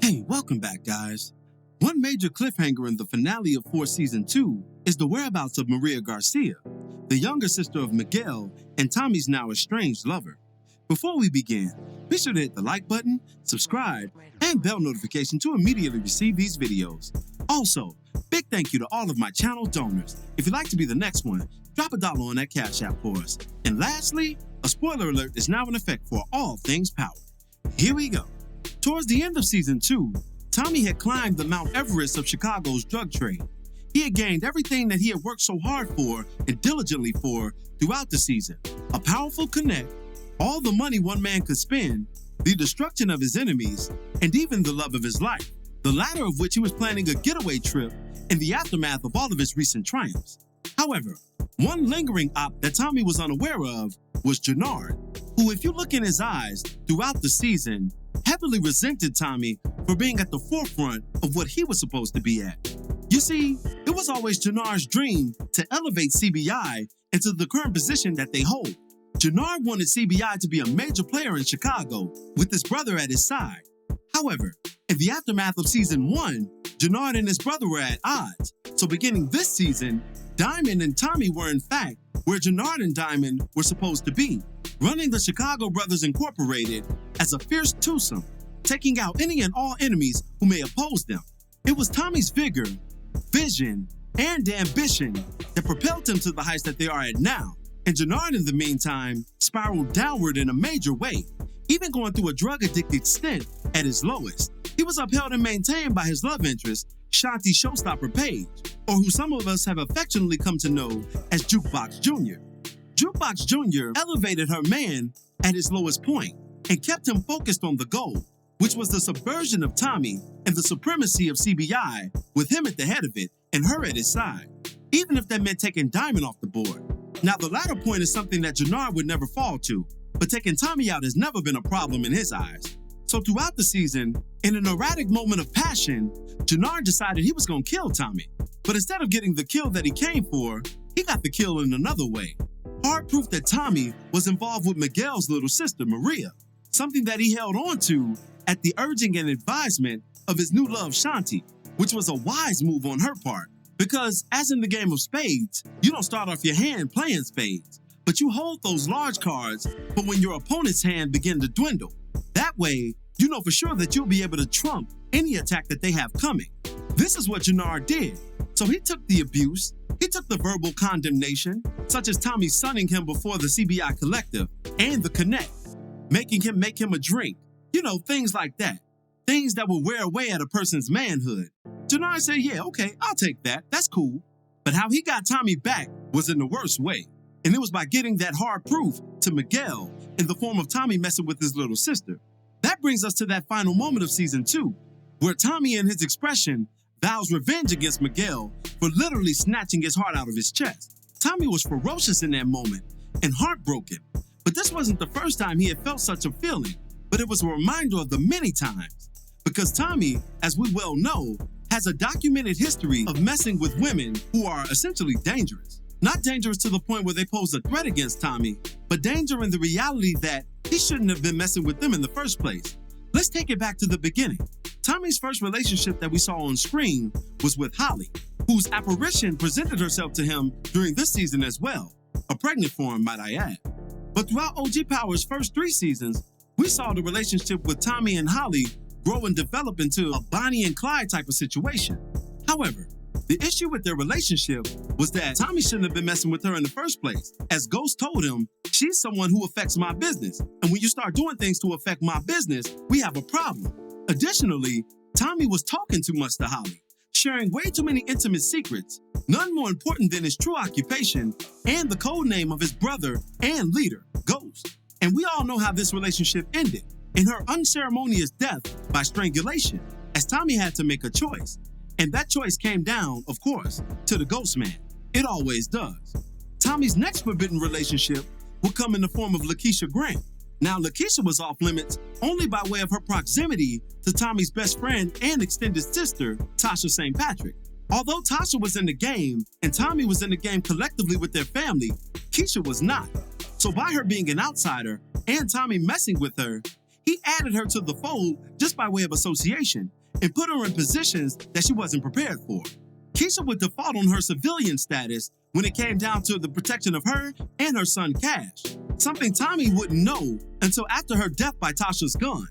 Hey, welcome back, guys. One major cliffhanger in the finale of Force Season 2 is the whereabouts of Maria Garcia, the younger sister of Miguel and Tommy's now estranged lover. Before we begin, be sure to hit the like button, subscribe, and bell notification to immediately receive these videos. Also, big thank you to all of my channel donors. If you'd like to be the next one, drop $1 on that Cash App for us. And lastly, a spoiler alert is now in effect for all things Power. Here we go. Towards the end of Season 2, Tommy had climbed the Mount Everest of Chicago's drug trade. He had gained everything that he had worked so hard for and diligently for throughout the season. A powerful connect, all the money one man could spend, the destruction of his enemies, and even the love of his life, the latter of which he was planning a getaway trip in the aftermath of all of his recent triumphs. However, one lingering op that Tommy was unaware of was Gennard, who, if you look in his eyes throughout the season, heavily resented Tommy for being at the forefront of what he was supposed to be at. You see, it was always Gennard's dream to elevate CBI into the current position that they hold. Gennard wanted CBI to be a major player in Chicago with his brother at his side. However, in the aftermath of Season 1, Gennard and his brother were at odds. So beginning this season, Diamond and Tommy were in fact where Gennard and Diamond were supposed to be, running the Chicago Brothers Incorporated as a fierce twosome, taking out any and all enemies who may oppose them. It was Tommy's vigor, vision, and ambition that propelled him to the heights that they are at now. And Gennard, in the meantime, spiraled downward in a major way, even going through a drug-addicted stint at his lowest. He was upheld and maintained by his love interest, Shanti Showstopper Page, or who some of us have affectionately come to know as Jukebox Jr. Jukebox Jr. elevated her man at his lowest point and kept him focused on the goal, which was the subversion of Tommy and the supremacy of CBI, with him at the head of it and her at his side, even if that meant taking Diamond off the board. Now, the latter point is something that Gennard would never fall to, but taking Tommy out has never been a problem in his eyes. So throughout the season, in an erratic moment of passion, Gennard decided he was going to kill Tommy. But instead of getting the kill that he came for, he got the kill in another way. Hard proof that Tommy was involved with Miguel's little sister, Maria, something that he held on to at the urging and advisement of his new love, Shanti, which was a wise move on her part. Because, as in the game of spades, you don't start off your hand playing spades, but you hold those large cards for when your opponent's hand begin to dwindle. That way, you know for sure that you'll be able to trump any attack that they have coming. This is what Gennard did. So he took the abuse, he took the verbal condemnation, such as Tommy sunning him before the CBI Collective, and the connect, making him make him a drink. You know, things like that. Things that will wear away at a person's manhood. Gennard said, yeah, okay, I'll take that. That's cool. But how he got Tommy back was in the worst way. And it was by getting that hard proof to Miguel in the form of Tommy messing with his little sister. That brings us to that final moment of Season 2, where Tommy in his expression vows revenge against Miguel for literally snatching his heart out of his chest. Tommy was ferocious in that moment and heartbroken. But this wasn't the first time he had felt such a feeling, but it was a reminder of the many times. Because Tommy, as we well know, has a documented history of messing with women who are essentially dangerous. Not dangerous to the point where they pose a threat against Tommy, but danger in the reality that he shouldn't have been messing with them in the first place. Let's take it back to the beginning. Tommy's first relationship that we saw on screen was with Holly, whose apparition presented herself to him during this season as well. A pregnant form, might I add. But throughout OG Power's first 3 seasons, we saw the relationship with Tommy and Holly grow and develop into a Bonnie and Clyde type of situation. However, the issue with their relationship was that Tommy shouldn't have been messing with her in the first place. As Ghost told him, she's someone who affects my business. And when you start doing things to affect my business, we have a problem. Additionally, Tommy was talking too much to Holly, sharing way too many intimate secrets, none more important than his true occupation and the code name of his brother and leader, Ghost. And we all know how this relationship ended, in her unceremonious death by strangulation, as Tommy had to make a choice. And that choice came down, of course, to the Ghost Man. It always does. Tommy's next forbidden relationship would come in the form of Lakeisha Grant. Now, Lakeisha was off limits only by way of her proximity to Tommy's best friend and extended sister, Tasha St. Patrick. Although Tasha was in the game and Tommy was in the game collectively with their family, Keisha was not. So by her being an outsider and Tommy messing with her, he added her to the fold just by way of association and put her in positions that she wasn't prepared for. Keisha would default on her civilian status when it came down to the protection of her and her son Cash, something Tommy wouldn't know until after her death by Tasha's gun.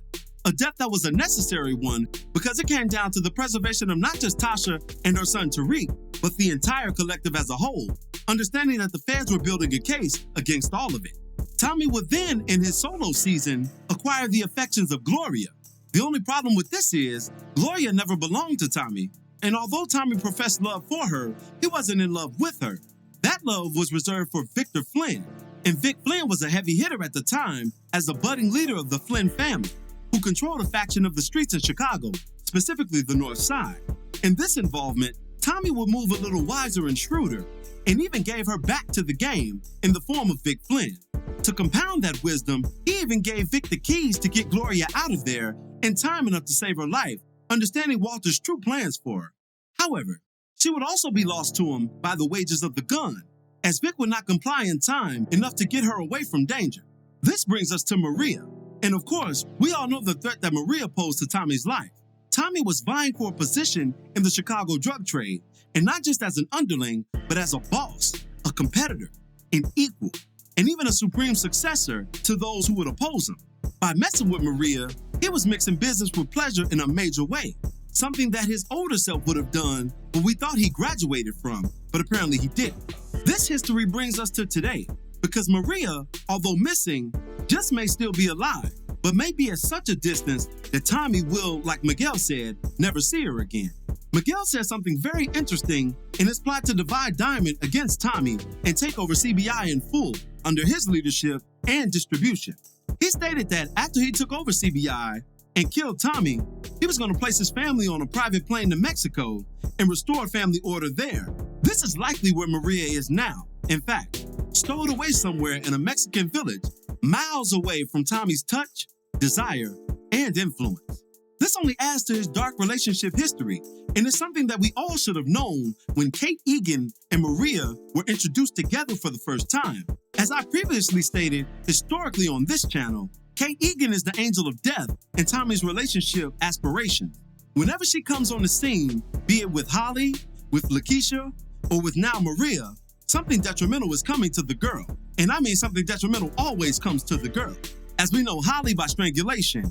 A death that was a necessary one because it came down to the preservation of not just Tasha and her son Tariq, but the entire collective as a whole, understanding that the feds were building a case against all of it. Tommy would then, in his solo season, acquire the affections of Gloria. The only problem with this is, Gloria never belonged to Tommy, and although Tommy professed love for her, he wasn't in love with her. That love was reserved for Victor Flynn, and Vic Flynn was a heavy hitter at the time as the budding leader of the Flynn family, who controlled a faction of the streets in Chicago, specifically the North Side. In this involvement, Tommy would move a little wiser and shrewder, and even gave her back to the game in the form of Vic Flynn. To compound that wisdom, he even gave Vic the keys to get Gloria out of there in time enough to save her life, understanding Walter's true plans for her. However, she would also be lost to him by the wages of the gun, as Vic would not comply in time enough to get her away from danger. This brings us to Maria. And of course, we all know the threat that Maria posed to Tommy's life. Tommy was vying for a position in the Chicago drug trade, and not just as an underling, but as a boss, a competitor, an equal, and even a supreme successor to those who would oppose him. By messing with Maria, he was mixing business with pleasure in a major way, something that his older self would have done, but we thought he graduated from, but apparently he didn't. This history brings us to today, because Maria, although missing, just may still be alive, but may be at such a distance that Tommy will, like Miguel said, never see her again. Miguel said something very interesting in his plot to divide Diamond against Tommy and take over CBI in full under his leadership and distribution. He stated that after he took over CBI and killed Tommy, he was going to place his family on a private plane to Mexico and restore family order there. This is likely where Maria is now. In fact, stowed away somewhere in a Mexican village, miles away from Tommy's touch, desire, and influence. This only adds to his dark relationship history, and it's something that we all should have known when Kate Egan and Maria were introduced together for the first time. As I previously stated, historically on this channel, Kate Egan is the angel of death in Tommy's relationship aspiration. Whenever she comes on the scene, be it with Holly, with Lakeisha, or with now Maria, something detrimental is coming to the girl. And I mean something detrimental always comes to the girl. As we know, Holly by strangulation,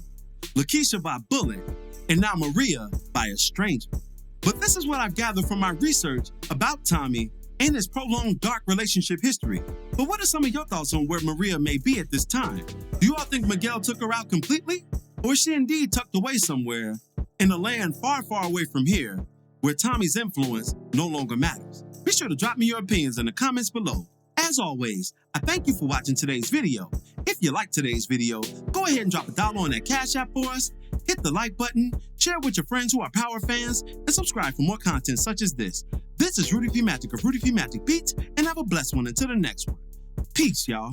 Lakeisha by bullet, and now Maria by a stranger. But this is what I've gathered from my research about Tommy and his prolonged dark relationship history. But what are some of your thoughts on where Maria may be at this time? Do you all think Miguel took her out completely? Or is she indeed tucked away somewhere in a land far, far away from here where Tommy's influence no longer matters? Be sure to drop me your opinions in the comments below. As always, I thank you for watching today's video. If you liked today's video, go ahead and drop $1 on that Cash App for us, hit the like button, share it with your friends who are Power fans, and subscribe for more content such as this. This is Rudy P. Magic of Rudy P. Magic Beats, and have a blessed one until the next one. Peace, y'all.